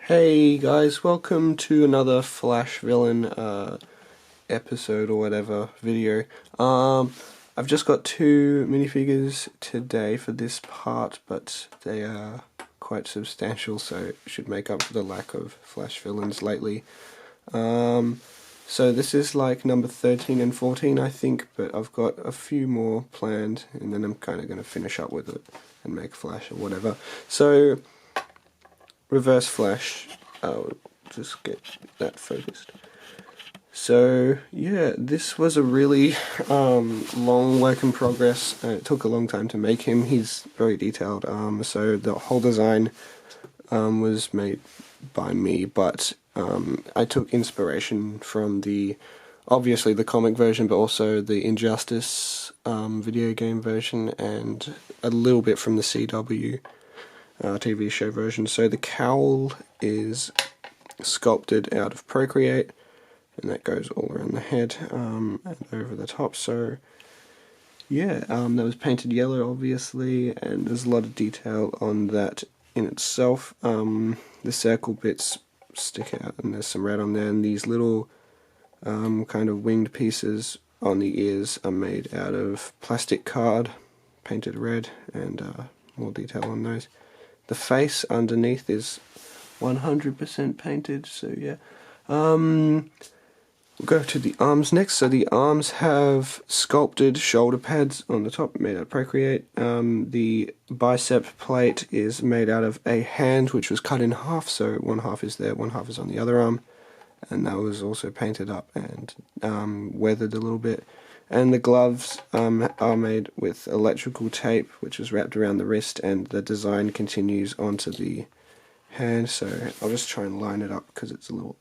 Hey guys, welcome to another Flash Villain episode or whatever video. I've just got two minifigures today for this part, but they are quite substantial, so it should make up for the lack of Flash Villains lately. So this is like number 13 and 14 I think, but I've got a few more planned and then I'm kind of going to finish up with it and make Flash or whatever. So Reverse Flash, I'll just get that focused. So yeah, this was a really long work in progress. It took a long time to make him. He's very detailed, so the whole design was made by me, but I took inspiration from obviously the comic version, but also the Injustice video game version, and a little bit from the CW TV show version. So the cowl is sculpted out of Procreate, and that goes all around the head and over the top. So yeah, that was painted yellow obviously, and there's a lot of detail on that in itself. The circle bits stick out and there's some red on there, and these little kind of winged pieces on the ears are made out of plastic card painted red, and more detail on those. The face underneath is 100% painted, so yeah. We'll go to the arms next. So the arms have sculpted shoulder pads on the top, made out of Procreate. The bicep plate is made out of a hand which was cut in half, so one half is there, one half is on the other arm. And that was also painted up and weathered a little bit. And the gloves are made with electrical tape, which is wrapped around the wrist, and the design continues onto the hand. So I'll just try and line it up because it's a little,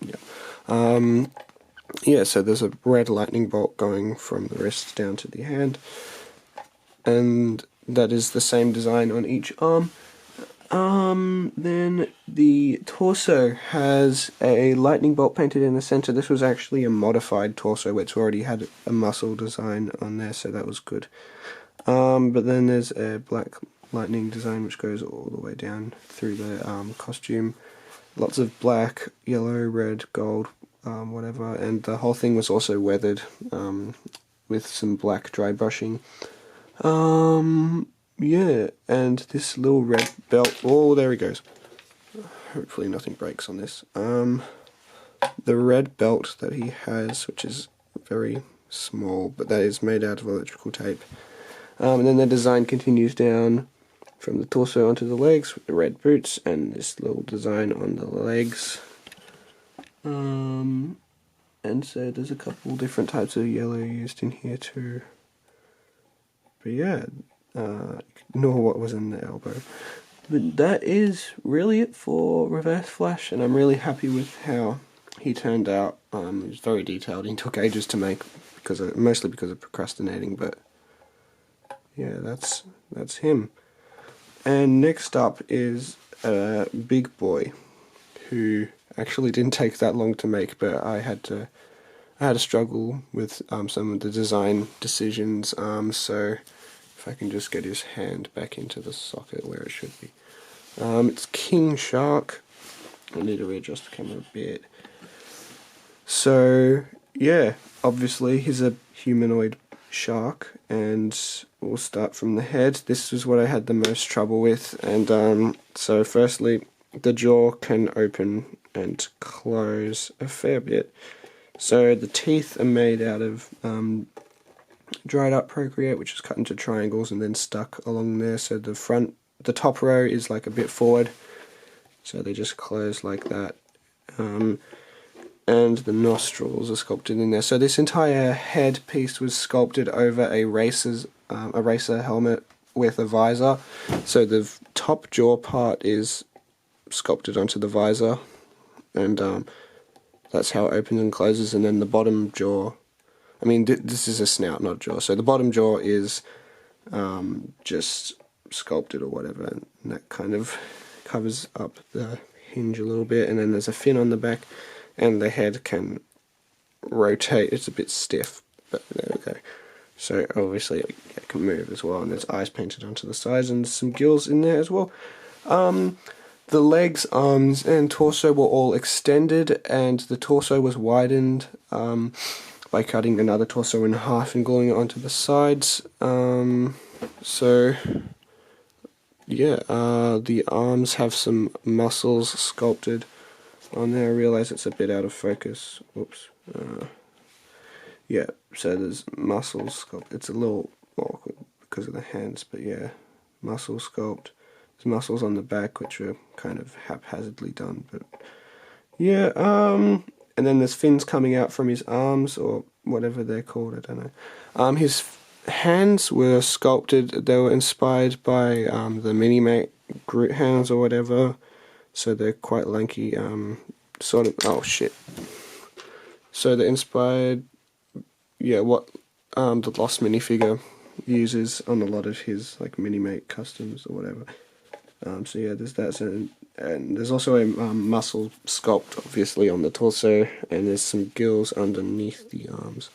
yeah. Yeah, so there's a red lightning bolt going from the wrist down to the hand, and that is the same design on each arm. Then the torso has a lightning bolt painted in the center. This was actually a modified torso, which already had a muscle design on there, so that was good. But then there's a black lightning design which goes all the way down through the costume. Lots of black, yellow, red, gold, whatever, and the whole thing was also weathered with some black dry brushing. Yeah, and this little red belt, oh, there he goes. Hopefully nothing breaks on this. The red belt that he has, which is very small, but that is made out of electrical tape. And then the design continues down from the torso onto the legs with the red boots, and this little design on the legs. And so there's a couple different types of yellow used in here too. But yeah, ignore what was in the elbow. But that is really it for Reverse Flash, and I'm really happy with how he turned out. He was very detailed. He took ages to make, mostly because of procrastinating, but yeah, that's him. And next up is a big boy who actually didn't take that long to make, but I had a struggle with some of the design decisions, so if I can just get his hand back into the socket where it should be. It's King Shark. I need to readjust the camera a bit. So yeah, obviously he's a humanoid shark, and we'll start from the head. This is what I had the most trouble with, and so firstly, the jaw can open and close a fair bit. So the teeth are made out of dried up Procreate, which is cut into triangles and then stuck along there. So the top row is like a bit forward, so they just close like that. And the nostrils are sculpted in there. So this entire head piece was sculpted over a racer helmet with a visor. So the top jaw part is sculpted onto the visor, and that's how it opens and closes. And then the bottom jaw, I mean, this is a snout, not a jaw. So the bottom jaw is just sculpted or whatever, and that kind of covers up the hinge a little bit. And then there's a fin on the back, and the head can rotate. It's a bit stiff, but there we go. So obviously it can move as well, and there's eyes painted onto the sides and some gills in there as well. the legs, arms, and torso were all extended, and the torso was widened by cutting another torso in half and gluing it onto the sides. So yeah, the arms have some muscles sculpted on there. I realize it's a bit out of focus. Whoops. Yeah, so there's muscles sculpted. It's a little awkward because of the hands, but yeah, muscle sculpt. There's muscles on the back which are kind of haphazardly done, but yeah, and then there's fins coming out from his arms, or whatever they're called, I don't know. His hands were sculpted, they were inspired by the Mini-Mate Groot hands or whatever, so they're quite lanky, sort of, oh shit. So they're inspired, yeah, what the Lost minifigure uses on a lot of his like Mini-Mate customs or whatever. So yeah, there's that, and there's also a muscle sculpt obviously on the torso, and there's some gills underneath the arms.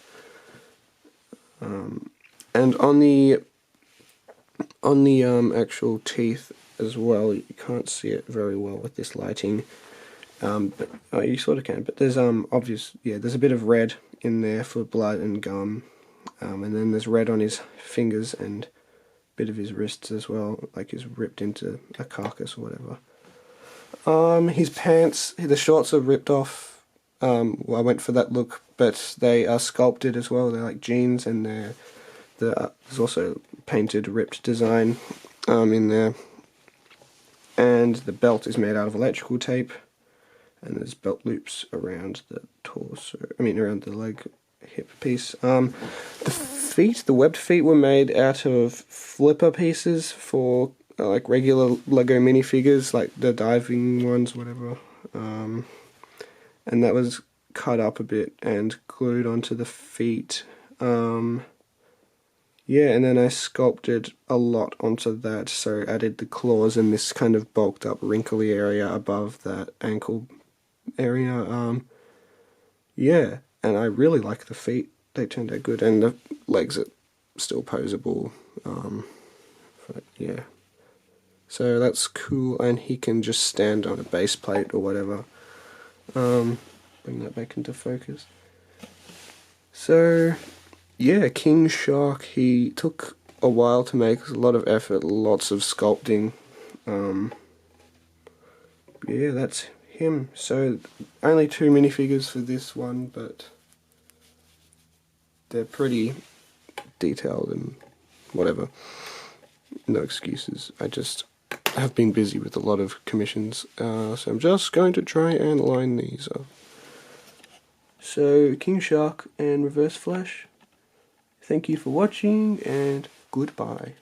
And on the actual teeth as well, you can't see it very well with this lighting, but you sort of can. But there's there's a bit of red in there for blood and gum, and then there's red on his fingers and bit of his wrists as well, like he's ripped into a carcass or whatever. His pants, the shorts are ripped off. Well, I went for that look, but they are sculpted as well. They're like jeans, and there's also painted ripped design in there. And the belt is made out of electrical tape, and there's belt loops around the torso. Around the leg hip piece. The webbed feet were made out of flipper pieces for like regular Lego minifigures, like the diving ones, whatever. And that was cut up a bit and glued onto the feet. Yeah, and then I sculpted a lot onto that, so added the claws and this kind of bulked up wrinkly area above that ankle area. Yeah, and I really like the feet. They turned out good, and the legs are still posable. But yeah, so that's cool, and he can just stand on a base plate or whatever. Bring that back into focus. So yeah, King Shark, he took a while to make, a lot of effort, lots of sculpting. Yeah, that's him. So only 2 minifigures for this one, but they're pretty detailed and whatever. No excuses. I just have been busy with a lot of commissions, so I'm just going to try and line these up. So, King Shark and Reverse Flash, thank you for watching, and goodbye.